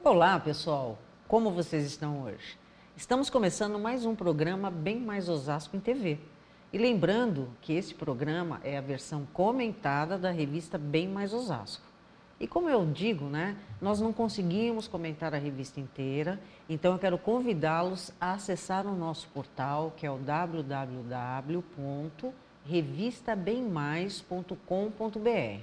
Olá, pessoal! Como vocês estão hoje? Estamos começando mais um programa Bem Mais Osasco em TV. E lembrando que este programa é a versão comentada da revista Bem Mais Osasco. E como eu digo, nós não conseguimos comentar a revista inteira, então eu quero convidá-los a acessar o nosso portal, que é o www.revistabemmais.com.br.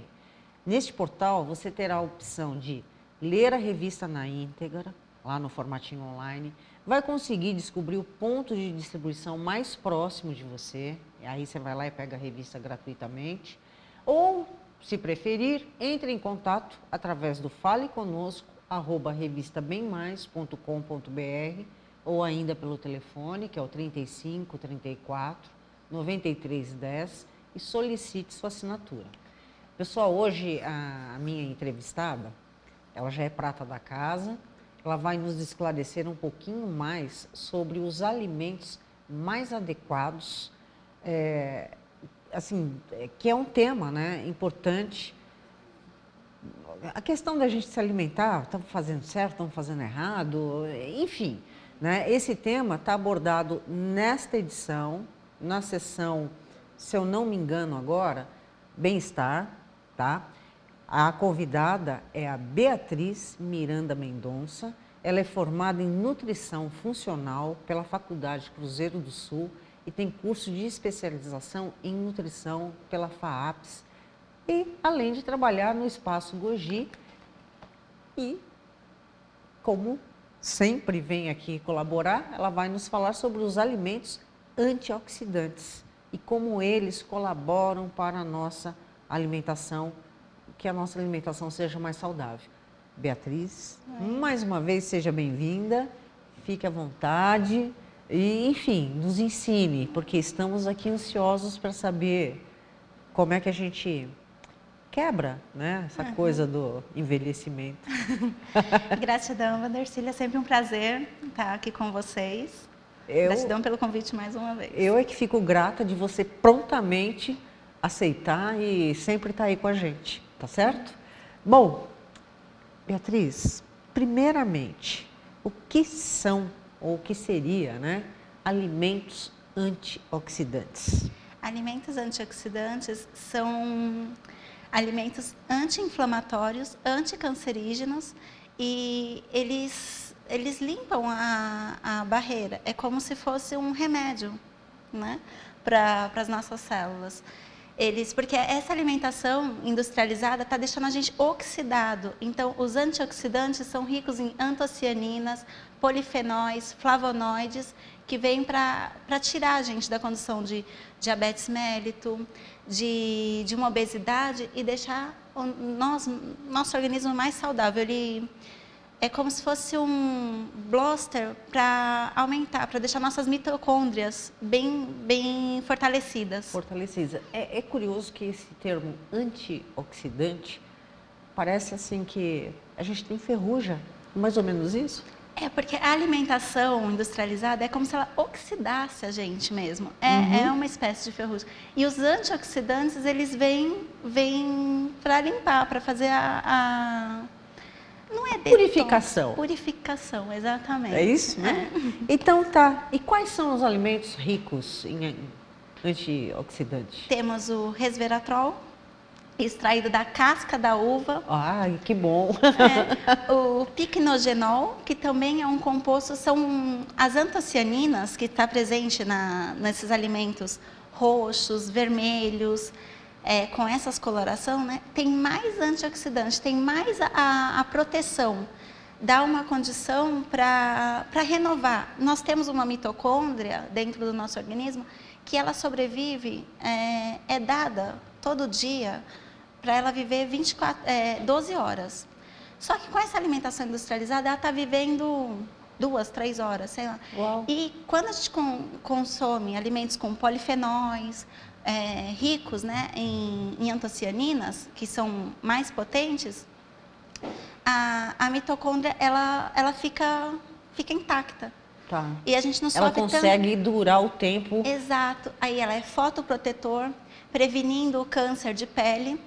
Neste portal você terá a opção de ler a revista na íntegra, lá no formatinho online, vai conseguir descobrir o ponto de distribuição mais próximo de você, e aí você vai lá e pega a revista gratuitamente, ou, se preferir, entre em contato através do faleconosco@revistabemmais.com.br ou ainda pelo telefone, que é o 35 34 93 10 e solicite sua assinatura. Pessoal, hoje a minha entrevistada, ela já é prata da casa, ela vai nos esclarecer um pouquinho mais sobre os alimentos mais adequados, que é um tema importante. A questão da gente se alimentar, estamos fazendo certo, estamos fazendo errado, enfim, esse tema está abordado nesta edição, na seção, se eu não me engano agora, bem-estar, tá? A convidada é a Beatriz Miranda Mendonça. Ela é formada em nutrição funcional pela Faculdade Cruzeiro do Sul e tem curso de especialização em nutrição pela FAAPS. E além de trabalhar no Espaço Goji e, como sempre vem aqui colaborar, ela vai nos falar sobre os alimentos antioxidantes e como eles colaboram para a nossa alimentação, que a nossa alimentação seja mais saudável. Beatriz, mais uma vez, seja bem-vinda, fique à vontade e, enfim, nos ensine, porque estamos aqui ansiosos para saber como é que a gente quebra, essa coisa do envelhecimento. Gratidão, Vandercília, é sempre um prazer estar aqui com vocês. Gratidão pelo convite mais uma vez. Eu é que fico grata de você prontamente aceitar e sempre estar aí com a gente, tá certo? Bom, Beatriz, primeiramente, o que são ou o que seria, alimentos antioxidantes? Alimentos antioxidantes são alimentos anti-inflamatórios, anticancerígenos e eles limpam a barreira. É como se fosse um remédio, para as nossas células. Porque essa alimentação industrializada está deixando a gente oxidado. Então, os antioxidantes são ricos em antocianinas, polifenóis, flavonoides, que vêm para tirar a gente da condição de diabetes mellito, de uma obesidade e deixar o nosso organismo mais saudável. Ele é como se fosse um bloster para aumentar, para deixar nossas mitocôndrias bem fortalecidas. É curioso que esse termo antioxidante parece assim que a gente tem ferrugem, mais ou menos isso? Porque a alimentação industrializada é como se ela oxidasse a gente mesmo. É uma espécie de ferrugem. E os antioxidantes, eles vêm para limpar, para fazer não é purificação. Purificação, exatamente. É isso, Então tá. E quais são os alimentos ricos em antioxidantes? Temos o resveratrol, extraído da casca da uva. Ai, que bom! O picnogenol, que também é um composto, são as antocianinas que está presente nesses alimentos roxos, vermelhos, com essas colorações, tem mais antioxidante, tem mais a proteção, dá uma condição para renovar. Nós temos uma mitocôndria dentro do nosso organismo que ela sobrevive, é dada todo dia para ela viver 12 horas. Só que com essa alimentação industrializada, ela está vivendo 2, 3 horas, sei lá. Uau. E quando a gente consome alimentos com polifenóis, ricos em antocianinas, que são mais potentes, a mitocôndria ela fica intacta. Tá. E a gente não ela sofre consegue durar o tempo. Exato. Aí ela é fotoprotetor, prevenindo o câncer de pele,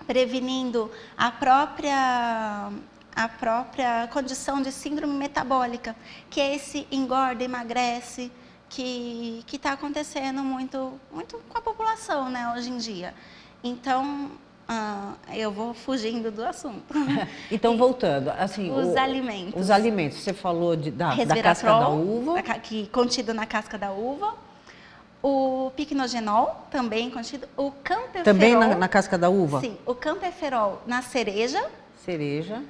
prevenindo a própria a própria condição de síndrome metabólica, que é esse engorda, emagrece, que está acontecendo muito com a população, né, hoje em dia. Então, eu vou fugindo do assunto. Então, voltando, assim, os alimentos. Os alimentos, você falou da casca da uva. Que contido na casca da uva. O picnogenol, também contido. O camperferol. Também na casca da uva? Sim, o camperferol na cereja. Cereja.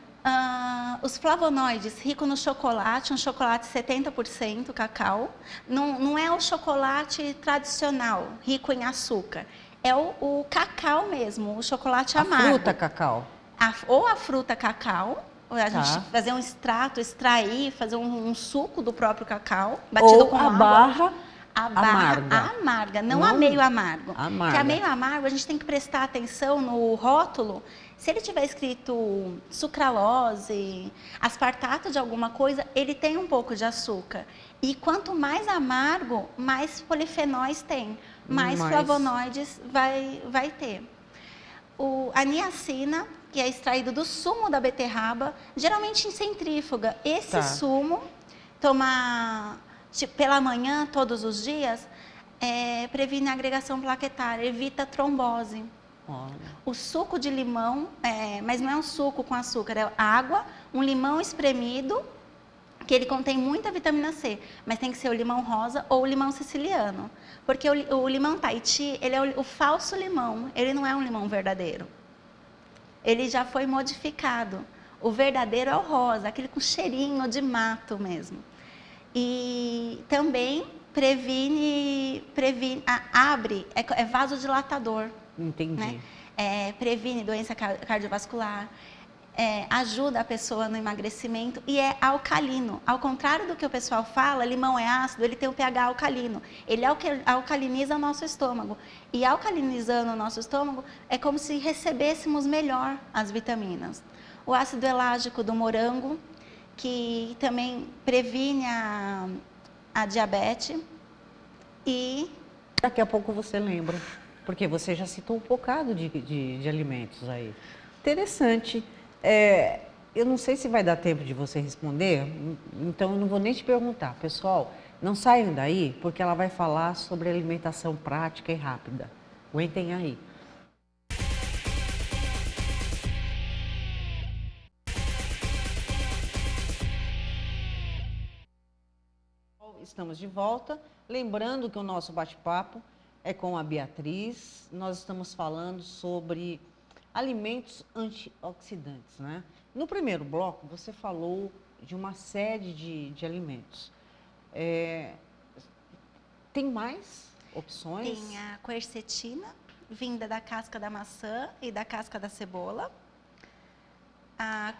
Os flavonoides ricos no chocolate, um chocolate 70% cacau. Não é o chocolate tradicional, rico em açúcar. É o cacau mesmo, o chocolate amargo. A fruta cacau. Ou a fruta cacau, a gente fazer um extrato, extrair, fazer um suco do próprio cacau, batido ou com a água. Barra A barra amarga, não a meio amargo. Amarga. Porque a meio amargo, a gente tem que prestar atenção no rótulo. Se ele tiver escrito sucralose, aspartato de alguma coisa, ele tem um pouco de açúcar. E quanto mais amargo, mais polifenóis tem, mais flavonoides vai ter. A niacina, que é extraído do sumo da beterraba, geralmente em centrífuga. Esse sumo, tomar pela manhã, todos os dias, previne a agregação plaquetária, evita trombose. O suco de limão, mas não é um suco com açúcar, é água, um limão espremido, que ele contém muita vitamina C, mas tem que ser o limão rosa ou o limão siciliano. Porque o limão Tahiti, ele é o falso limão, ele não é um limão verdadeiro. Ele já foi modificado. O verdadeiro é o rosa, aquele com cheirinho de mato mesmo. E também abre, é vasodilatador. Entendi. Né? Previne doença cardiovascular, ajuda a pessoa no emagrecimento e é alcalino. Ao contrário do que o pessoal fala, limão é ácido, ele tem o pH alcalino. Ele alcaliniza o nosso estômago. E alcalinizando o nosso estômago, é como se recebêssemos melhor as vitaminas. O ácido elágico do morango, que também previne a diabetes. E daqui a pouco você lembra, porque você já citou um bocado de alimentos aí. Interessante. Eu não sei se vai dar tempo de você responder, então eu não vou nem te perguntar. Pessoal, não saiam daí, porque ela vai falar sobre alimentação prática e rápida. Aguentem aí. Estamos de volta. Lembrando que o nosso bate-papo é com a Beatriz. Nós estamos falando sobre alimentos antioxidantes, né? No primeiro bloco, você falou de uma série de alimentos. Tem mais opções? Tem a quercetina, vinda da casca da maçã e da casca da cebola. A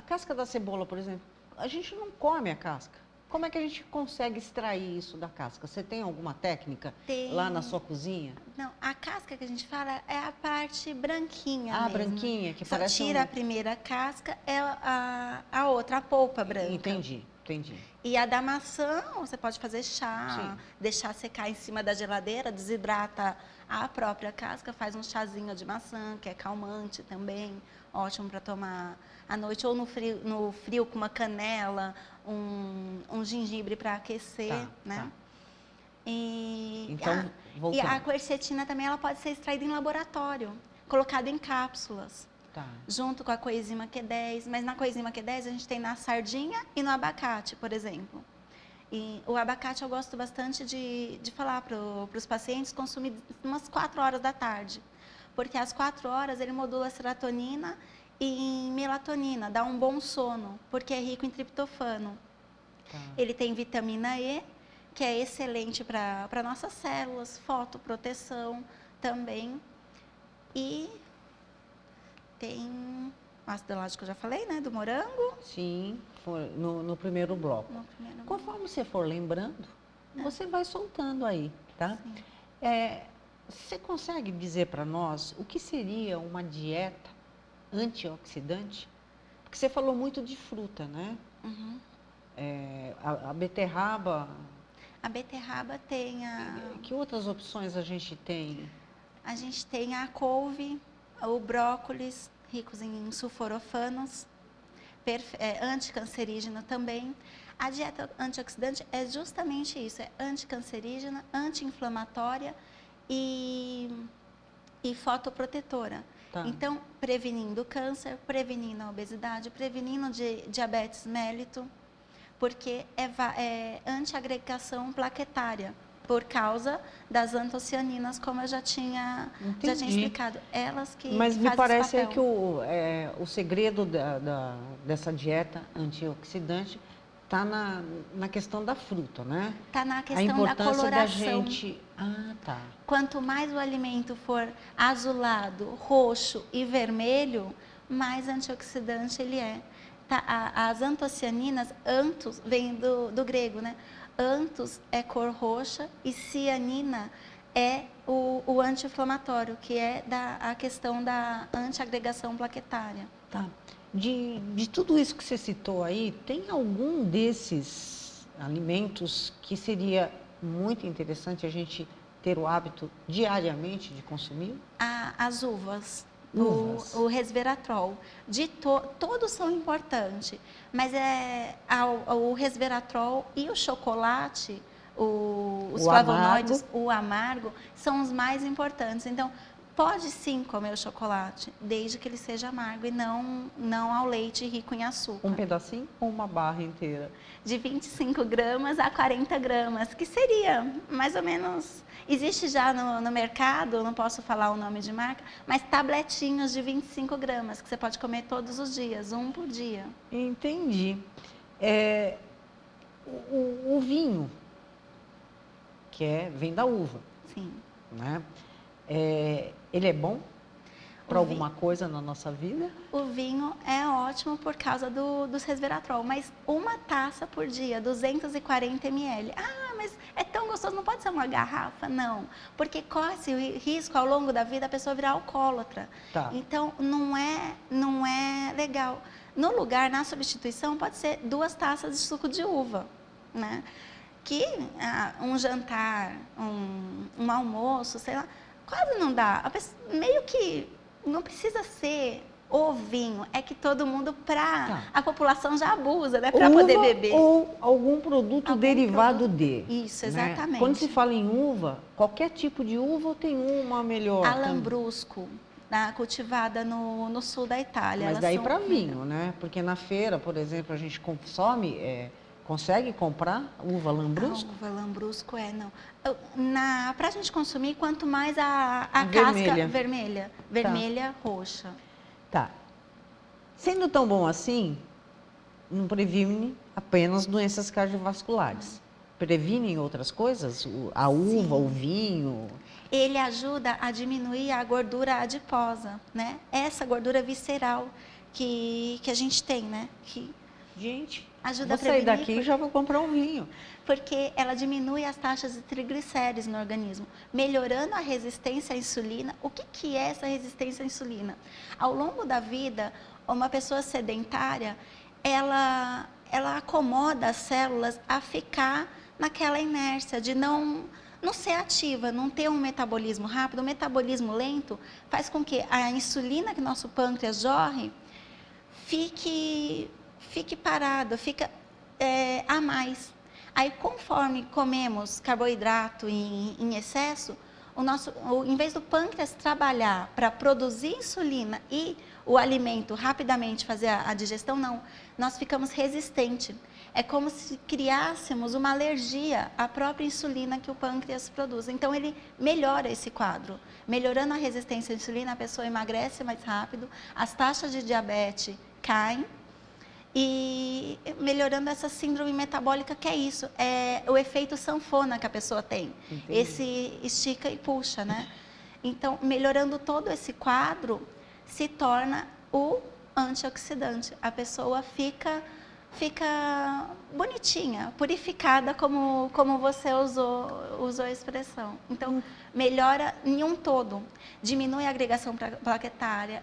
casca da cebola, por exemplo, a gente não come a casca. Como é que a gente consegue extrair isso da casca? Você tem alguma técnica lá na sua cozinha? Não, a casca que a gente fala é a parte branquinha mesmo. Branquinha, que só parece tira a primeira casca, é a outra, a polpa branca. Entendi. E a da maçã, você pode fazer chá, deixar secar em cima da geladeira, desidrata a própria casca, faz um chazinho de maçã, que é calmante também, ótimo para tomar à noite, ou no frio com uma canela, um gengibre para aquecer, né? Então, e a quercetina também ela pode ser extraída em laboratório, colocada em cápsulas. Junto com a coenzima Q10, mas na coenzima Q10 a gente tem na sardinha e no abacate, por exemplo. E o abacate eu gosto bastante de falar para os pacientes consumir umas 4 horas da tarde, porque às 4 horas ele modula a serotonina e melatonina, dá um bom sono, porque é rico em triptofano. Ele tem vitamina E, que é excelente para nossas células, fotoproteção também. E tem ácido elágico, eu já falei, né? Do morango. Sim, no primeiro bloco. Conforme você for lembrando, você vai soltando aí, tá? Você consegue dizer para nós o que seria uma dieta antioxidante? Porque você falou muito de fruta, né? Uhum. A beterraba... A beterraba tem Que outras opções a gente tem? A gente tem a couve, o brócolis, ricos em sulforafanos, anticancerígeno também. A dieta antioxidante é justamente isso, é anticancerígena, anti-inflamatória e fotoprotetora. Tá. Então, prevenindo câncer, prevenindo a obesidade, prevenindo diabetes mellitus, porque é antiagregação plaquetária, por causa das antocianinas, como eu já tinha explicado. Elas que Mas me fazem parece esse que papel. o segredo dessa dieta antioxidante está na questão da fruta, né? Está na A questão da importância da coloração. gente... Ah, tá. Quanto mais o alimento for azulado, roxo e vermelho, mais antioxidante ele é. Tá? As antocianinas, antos, vem do grego, né? Antos é cor roxa e cianina é o anti-inflamatório, que é a questão da antiagregação plaquetária. Tá. De tudo isso que você citou aí, tem algum desses alimentos que seria muito interessante a gente ter o hábito diariamente de consumir? As uvas. Uvas. O resveratrol. Todos são importantes, mas o resveratrol e o chocolate, os flavonoides, o amargo, são os mais importantes. Então, pode sim comer o chocolate, desde que ele seja amargo e não ao leite rico em açúcar. Um pedacinho ou uma barra inteira? De 25 gramas a 40 gramas, que seria mais ou menos... Existe já no mercado, não posso falar o nome de marca, mas tabletinhos de 25 gramas, que você pode comer todos os dias, um por dia. Entendi. O vinho, vem da uva, Sim. né? Ele é bom para alguma coisa na nossa vida? O vinho é ótimo por causa dos resveratrol, mas uma taça por dia, 240 ml. Ah, mas é tão gostoso, não pode ser uma garrafa? Não, porque corre-se o risco ao longo da vida a pessoa virar alcoólatra. Tá. Então, não é legal. No lugar, na substituição, pode ser 2 taças de suco de uva, né? Que um jantar, um almoço, sei lá, quase não dá. Meio que não precisa ser o vinho, é que todo mundo, a população já abusa, né, para poder beber. Ou algum produto derivado de. Isso, exatamente. Né? Quando se fala em uva, qualquer tipo de uva tem uma melhor. A Lambrusco, cultivada no sul da Itália. Mas daí para vinho, né? Porque na feira, por exemplo, a gente consome... Consegue comprar uva Lambrusco? A uva Lambrusco não. Para a gente consumir, quanto mais a vermelha. Casca vermelha, roxa. Tá. Sendo tão bom assim, não previne apenas doenças cardiovasculares. Previne outras coisas? A uva, o vinho? Ele ajuda a diminuir a gordura adiposa, né? Essa gordura visceral que a gente tem, né? Gente, ajuda vou sair daqui e já vou comprar um vinho. Porque ela diminui as taxas de triglicérides no organismo, melhorando a resistência à insulina. O que é essa resistência à insulina? Ao longo da vida, uma pessoa sedentária, ela acomoda as células a ficar naquela inércia de não ser ativa, não ter um metabolismo rápido. O metabolismo lento faz com que a insulina que nosso pâncreas jorre fique parado, fica a mais. Aí, conforme comemos carboidrato em excesso, em vez do pâncreas trabalhar para produzir insulina e o alimento rapidamente fazer a digestão, não, nós ficamos resistentes. É como se criássemos uma alergia à própria insulina que o pâncreas produz. Então, ele melhora esse quadro. Melhorando a resistência à insulina, a pessoa emagrece mais rápido, as taxas de diabetes caem, e melhorando essa síndrome metabólica, que é isso, é o efeito sanfona que a pessoa tem. Entendi. Esse estica e puxa, né? Então, melhorando todo esse quadro, se torna o antioxidante. A pessoa fica bonitinha, purificada, como você usou a expressão. Então, melhora em um todo. Diminui a agregação plaquetária,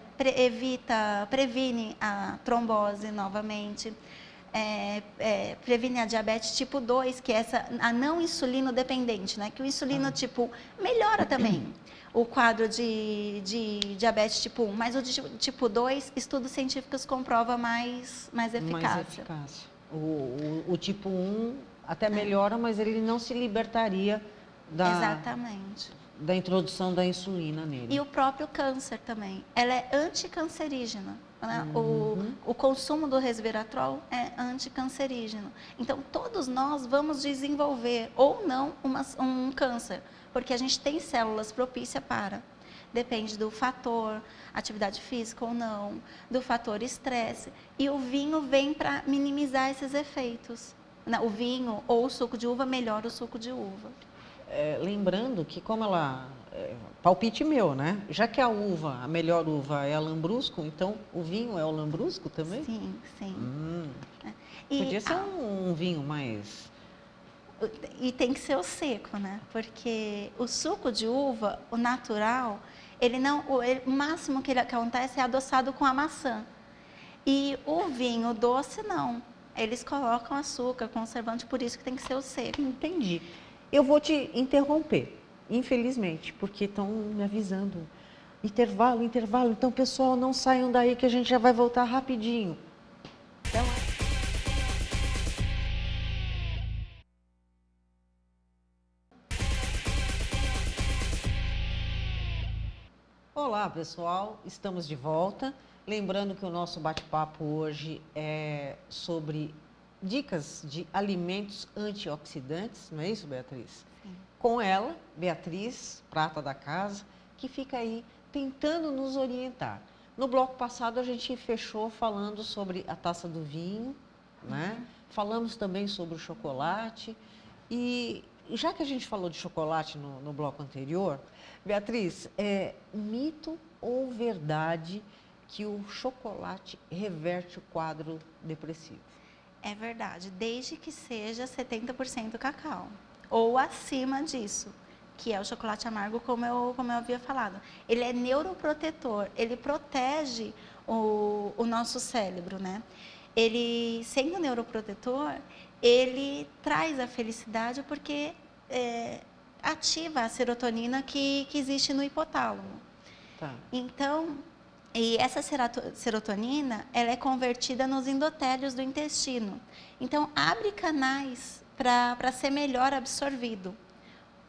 previne a trombose novamente, previne a diabetes tipo 2, que é a não insulino dependente, né? Que o insulino tipo melhora também. o quadro de diabetes tipo 1, mas o de tipo 2, estudos científicos comprovam mais eficácia. Mais eficácia. O tipo 1 até melhora, mas ele não se libertaria Exatamente. da introdução da insulina nele. E o próprio câncer também. Ela é anticancerígena. Né? O consumo do resveratrol é anticancerígeno. Então, todos nós vamos desenvolver ou não um câncer, porque a gente tem células propícias para. Depende do fator, atividade física ou não, do fator estresse. E o vinho vem para minimizar esses efeitos. O vinho ou o suco de uva melhora o suco de uva. Lembrando que como ela... palpite meu, né? Já que a melhor uva é a Lambrusco, então o vinho é o Lambrusco também? Sim, sim. Podia ser um vinho mais... E tem que ser o seco, né? Porque o suco de uva, o natural, o máximo que ele acontece é adoçado com a maçã. E o vinho doce, não. Eles colocam açúcar, conservante, por isso que tem que ser o seco. Entendi. Eu vou te interromper, infelizmente, porque estão me avisando. Intervalo. Então, pessoal, não saiam daí que a gente já vai voltar rapidinho. Até lá. Olá, pessoal. Estamos de volta. Lembrando que o nosso bate-papo hoje é sobre dicas de alimentos antioxidantes, não é isso, Beatriz? Sim. Com ela, Beatriz, prata da casa, que fica aí tentando nos orientar. No bloco passado a gente fechou falando sobre a taça do vinho, né? Falamos também sobre o chocolate e já que a gente falou de chocolate no bloco anterior, Beatriz, mito ou verdade que o chocolate reverte o quadro depressivo? É verdade, desde que seja 70% cacau, ou acima disso, que é o chocolate amargo, como eu havia falado. Ele é neuroprotetor, ele protege o nosso cérebro, né? Ele, sendo neuroprotetor, ele traz a felicidade porque ativa a serotonina que existe no hipotálamo. Tá. Então, e essa serotonina, ela é convertida nos endotélios do intestino. Então, abre canais para ser melhor absorvido.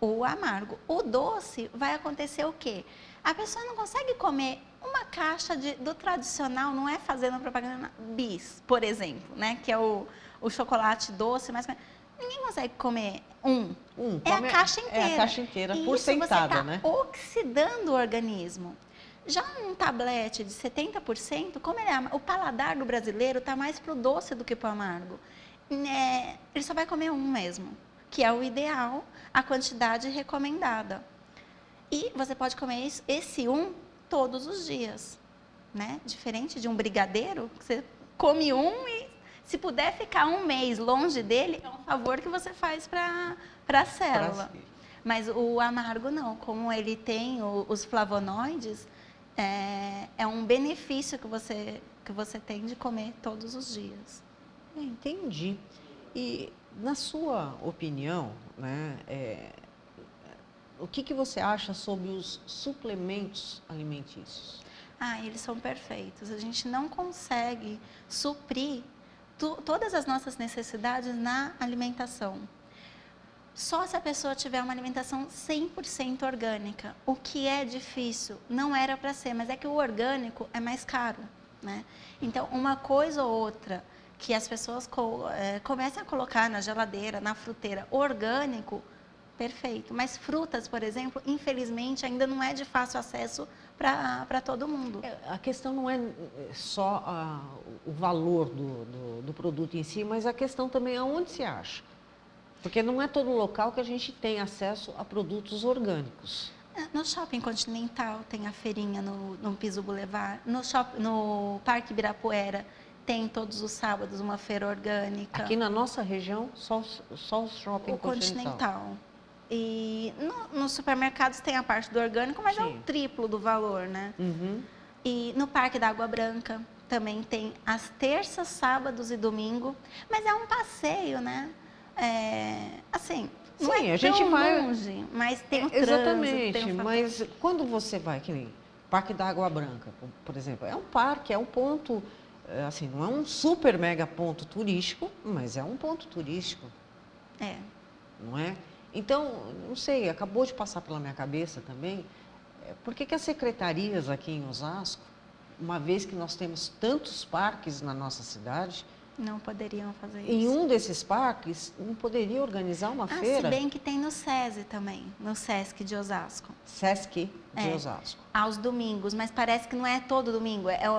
O amargo. O doce, vai acontecer o quê? A pessoa não consegue comer uma caixa do tradicional, não é fazendo propaganda bis, por exemplo, né? Que é o chocolate doce, mas ninguém consegue comer é a caixa inteira. É a caixa inteira, e por isso sentada, você né? Oxidando o organismo. Já um tablete de 70%, como o paladar do brasileiro está mais para o doce do que para o amargo. Ele só vai comer um mesmo, que é o ideal, a quantidade recomendada. E você pode comer esse todos os dias, né? Diferente de um brigadeiro, que você come e se puder ficar um mês longe dele, é um favor que você faz para a célula. Mas o amargo não, como ele tem os flavonoides, é um benefício que você tem de comer todos os dias. Entendi. E, na sua opinião, né, o que você acha sobre os suplementos alimentícios? Eles são perfeitos. A gente não consegue suprir todas as nossas necessidades na alimentação. Só se a pessoa tiver uma alimentação 100% orgânica, o que é difícil, não era para ser, mas é que o orgânico é mais caro, né? Então, uma coisa ou outra que as pessoas comecem a colocar na geladeira, na fruteira, orgânico, perfeito. Mas frutas, por exemplo, infelizmente, ainda não é de fácil acesso para todo mundo. A questão não é só o valor do produto em si, mas a questão também é onde se acha. Porque não é todo local que a gente tem acesso a produtos orgânicos. No Shopping Continental tem a feirinha no Piso Boulevard. No Parque Ibirapuera tem todos os sábados uma feira orgânica. Aqui na nossa região, só o Shopping Continental. E nos supermercados tem a parte do orgânico, mas é o triplo do valor, né? Uhum. E no Parque da Água Branca também tem às terças, sábados e domingo. Mas é um passeio, né? Assim, Não Sim, é a gente tão vai... longe, mas tem o Exatamente, trânsito, tem o fator. mas quando você vai, que nem Parque da Água Branca, por exemplo, é um parque, é um ponto, assim, não é um super mega ponto turístico, mas é um ponto turístico, É. não é? Então, não sei, acabou de passar pela minha cabeça também, por que que as secretarias aqui em Osasco, uma vez que nós temos tantos parques na nossa cidade, Não poderiam fazer em isso. um desses parques não poderia organizar uma Se feira? bem que tem no SESI também, no SESC de Osasco. Sesc de É, Osasco. aos domingos, mas parece que não é todo domingo, é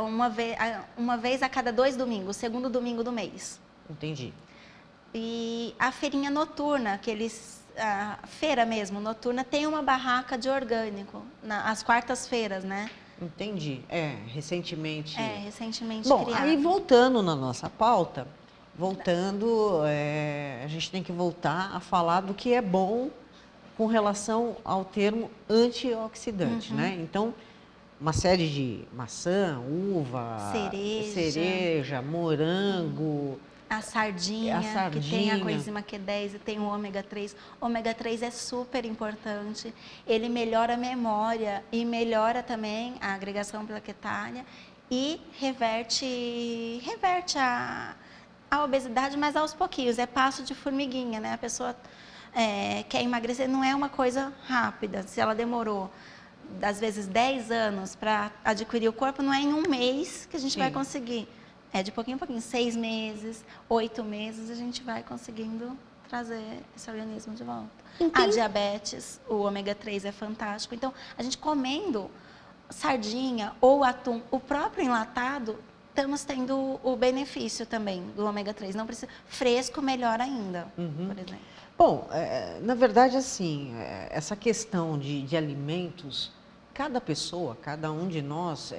uma vez a cada 2 domingos, segundo domingo do mês. Entendi. E a feirinha noturna, a feira mesmo, noturna, tem uma barraca de orgânico, às quartas-feiras, né? Entendi. Recentemente. Recentemente Bom, criado. aí voltando na nossa pauta, a gente tem que voltar a falar do que é bom com relação ao termo antioxidante, né? Então, uma série de maçã, uva, cereja, morango, A sardinha, que tem a sardinha. coenzima Q10 e tem o ômega 3. O ômega 3 é super importante. Ele melhora a memória e melhora também a agregação plaquetária e reverte a obesidade, mas aos pouquinhos. É passo de formiguinha, né? A pessoa quer emagrecer, não é uma coisa rápida. Se ela demorou, às vezes, 10 anos para adquirir o corpo, não é em um mês que a gente vai conseguir. É de pouquinho em pouquinho, 6 meses, 8 meses, a gente vai conseguindo trazer esse organismo de volta. A diabetes, o ômega 3 é fantástico. Então, a gente comendo sardinha ou atum, o próprio enlatado, estamos tendo o benefício também do ômega 3. Não precisa, fresco melhor ainda, por exemplo. Bom, na verdade, assim, essa questão de alimentos, cada pessoa, cada um de nós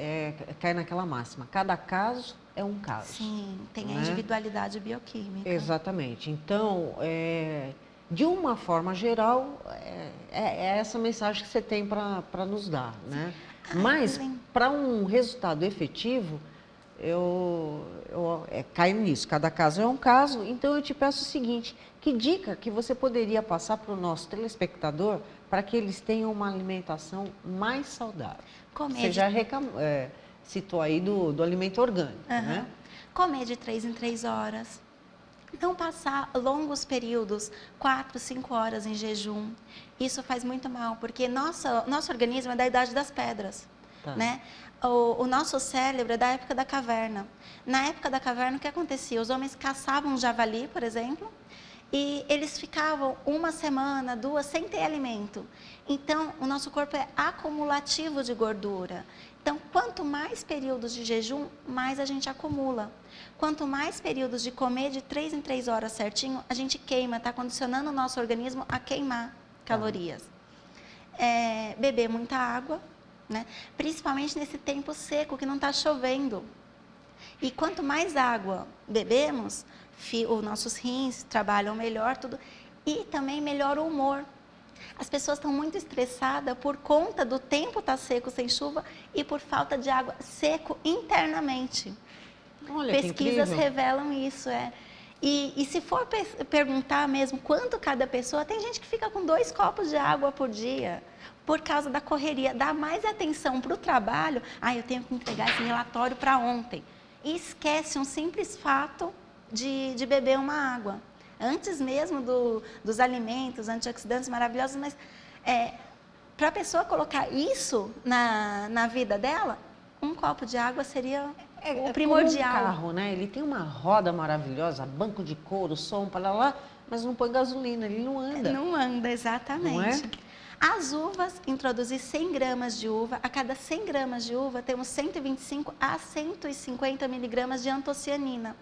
cai naquela máxima. Cada caso é um caso. Sim, tem a individualidade bioquímica. Exatamente. Então, de uma forma geral, é essa mensagem que você tem para nos dar, né? Mas, para um resultado efetivo, eu caio nisso. Cada caso é um caso. Então, eu te peço o seguinte, que dica que você poderia passar para o nosso telespectador para que eles tenham uma alimentação mais saudável? Você já citou aí do alimento orgânico, né? Comer de 3 em 3 horas. Não passar longos períodos, 4, 5 horas em jejum. Isso faz muito mal, porque nosso organismo é da idade das pedras, né? O nosso cérebro é da época da caverna. Na época da caverna, o que acontecia? Os homens caçavam um javali, por exemplo, e eles ficavam 1 semana, 2, sem ter alimento. Então, o nosso corpo é acumulativo de gordura. Então, quanto mais períodos de jejum, mais a gente acumula. Quanto mais períodos de comer de 3 em 3 horas certinho, a gente queima, está condicionando o nosso organismo a queimar calorias. Beber muita água, né? Principalmente nesse tempo seco que não está chovendo. E quanto mais água bebemos, os nossos rins trabalham melhor, tudo, e também melhora o humor. As pessoas estão muito estressadas por conta do tempo estar seco, sem chuva, e por falta de água, seco internamente. Olha, pesquisas revelam isso, E se for perguntar mesmo quanto cada pessoa, tem gente que fica com 2 copos de água por dia, por causa da correria, dá mais atenção para o trabalho, eu tenho que entregar esse relatório para ontem, e esquece um simples fato de beber uma água. Antes mesmo dos alimentos antioxidantes maravilhosos, mas para a pessoa colocar isso na vida dela, 1 copo de água seria o primordial. Como um carro, né? Ele tem uma roda maravilhosa, banco de couro, som, para lá, mas não põe gasolina, ele não anda. Não anda, exatamente. Não é? As uvas, introduzir 100 gramas de uva, a cada 100 gramas de uva temos 125 a 150 miligramas de antocianina,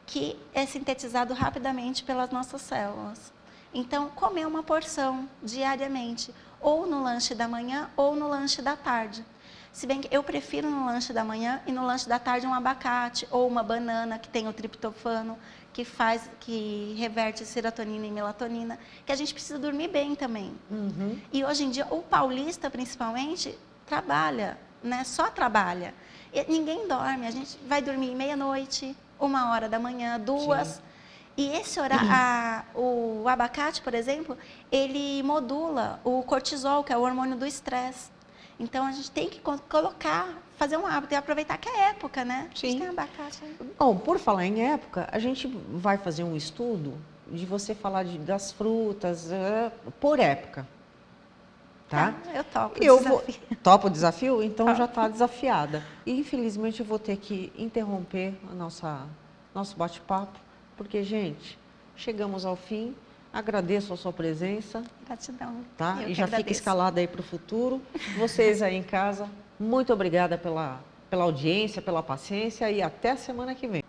que é sintetizado rapidamente pelas nossas células. Então, comer uma porção diariamente, ou no lanche da manhã ou no lanche da tarde. Se bem que eu prefiro no lanche da manhã e no lanche da tarde um abacate ou uma banana que tem o triptofano, que reverte serotonina e melatonina, que a gente precisa dormir bem também. E hoje em dia, o paulista principalmente trabalha, né? Só trabalha. E ninguém dorme, a gente vai dormir meia-noite, 1 hora da manhã, 2. E esse o abacate, por exemplo, ele modula o cortisol, que é o hormônio do estresse. Então, a gente tem que colocar, fazer um hábito e aproveitar que é época, né? A gente tem abacate aí. Bom, por falar em época, a gente vai fazer um estudo de você falar das frutas por época. Tá? Eu topo o desafio. Topa o desafio? Então Topo. já está desafiada. E infelizmente eu vou ter que interromper nosso bate-papo, porque, gente, chegamos ao fim. Agradeço a sua presença. Gratidão. Tá? E já fica escalada aí para o futuro. Vocês aí em casa, muito obrigada pela audiência, pela paciência e até a semana que vem.